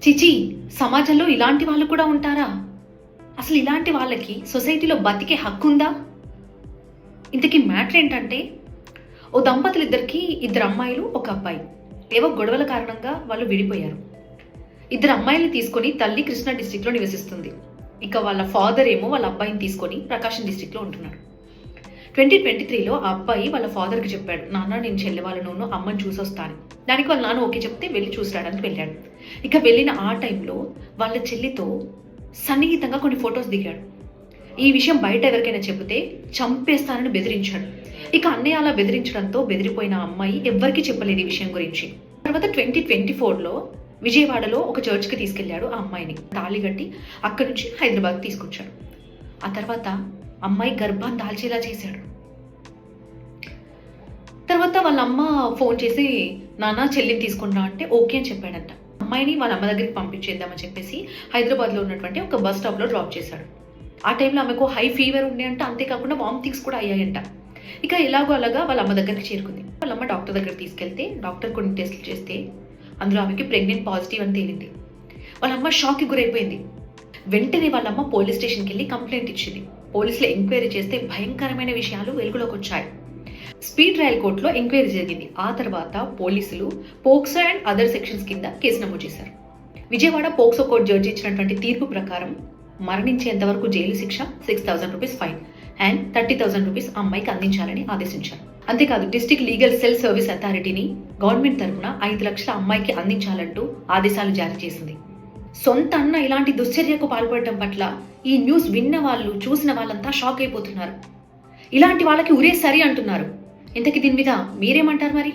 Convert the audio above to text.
చిచి, సమాజంలో ఇలాంటి వాళ్ళు కూడా ఉంటారా? అసలు ఇలాంటి వాళ్ళకి సొసైటీలో బతికే హక్కు ఉందా? ఇంతకీ మ్యాటర్ ఏంటంటే, ఓ దంపతులిద్దరికి ఇద్దరు అమ్మాయిలు ఒక అబ్బాయి. ఏవో గొడవల కారణంగా వాళ్ళు విడిపోయారు. ఇద్దరు అమ్మాయిల్ని తీసుకొని తల్లి కృష్ణా డిస్ట్రిక్ట్లో నివసిస్తుంది. ఇక వాళ్ళ ఫాదర్ ఏమో వాళ్ళ అబ్బాయిని తీసుకొని ప్రకాశం డిస్ట్రిక్ట్లో ఉంటున్నాడు. 2023లో ఆ అబ్బాయి వాళ్ళ ఫాదర్కి చెప్పాడు, నాన్న నేను చెల్లె వాళ్ళను అమ్మని చూసొస్తాను. దానికి వాళ్ళ నాన్న ఓకే చెప్తే వెళ్ళి చూసి రావడానికి వెళ్ళాడు. ఇక వెళ్ళిన ఆ టైంలో వాళ్ళ చెల్లితో సన్నిహితంగా కొన్ని ఫొటోస్ దిగాడు. ఈ విషయం బయట ఎవరికైనా చెబితే చంపేస్తానని బెదిరించాడు. ఇక అన్నయ్య అలా బెదిరించడంతో బెదిరిపోయిన అమ్మాయి ఎవ్వరికీ చెప్పలేదు ఈ విషయం గురించి. తర్వాత 2024లో విజయవాడలో ఒక చర్చ్కి తీసుకెళ్లాడు ఆ అమ్మాయిని. తాళి కట్టి అక్కడి నుంచి హైదరాబాద్ తీసుకొచ్చాడు. ఆ తర్వాత అమ్మాయి గర్భాన్ని దాల్చేలా చేశాడు. తర్వాత వాళ్ళ అమ్మ ఫోన్ చేసి నాన్న చెల్లిని తీసుకుంటా అంటే ఓకే అని చెప్పాడంట. అమ్మాయిని వాళ్ళ అమ్మ దగ్గరికి పంపించేద్దామని చెప్పేసి హైదరాబాద్లో ఉన్నటువంటి ఒక బస్ స్టాప్లో డ్రాప్ చేశాడు. ఆ టైంలో ఆమెకు హై ఫీవర్ ఉండే అంట, అంతేకాకుండా వామిటింగ్స్ కూడా అయ్యాయంట. ఇక ఎలాగో అలాగా వాళ్ళ అమ్మ దగ్గరికి చేరుకుంది. వాళ్ళ అమ్మ డాక్టర్ దగ్గరికి తీసుకెళ్తే డాక్టర్ కొన్ని టెస్టులు చేస్తే అందులో ఆమెకి ప్రెగ్నెంట్ పాజిటివ్ అని తేలింది. వాళ్ళ అమ్మ షాక్కి గురైపోయింది. వెంటనే వాళ్ళ అమ్మ పోలీస్ స్టేషన్కి వెళ్ళి కంప్లైంట్ ఇచ్చింది. పోలీసులు ఎంక్వైరీ చేస్తే భయంకరమైన విషయాలు వెలుగులోకి వచ్చాయి. స్పీడ్ ట్రయల్ కోర్టులో ఎంక్వైరీ జరిగింది. ఆ తర్వాత పోలీసులు పోక్సో అండ్ అదర్ సెక్షన్స్ కింద కేసు నమోదు చేశారు. విజయవాడ పోక్సో కోర్టు జడ్జి ఇచ్చినటువంటి తీర్పు ప్రకారం మరణించేంత వరకు జైలు శిక్ష, 6,000 రూపీస్ ఫైన్ అండ్ 30,000 రూపీస్ అమ్మాయికి అందించాలని ఆదేశించారు. అంతేకాదు డిస్ట్రిక్ట్ లీగల్ సెల్ సర్వీస్ అథారిటీని గవర్నమెంట్ తరఫున 5 లక్షల అమ్మాయికి అందించాలంటూ ఆదేశాలు జారీ చేసింది. సొంత అన్న ఇలాంటి దుశ్చర్యకు పాల్పడటం పట్ల ఈ న్యూస్ విన్న వాళ్ళు, చూసిన వాళ్ళంతా షాక్ అయిపోతున్నారు. ఇలాంటి వాళ్ళకి ఉరే సరి అంటున్నారు. ఇంతకీ దీని మీద మీరేమంటారు మరి?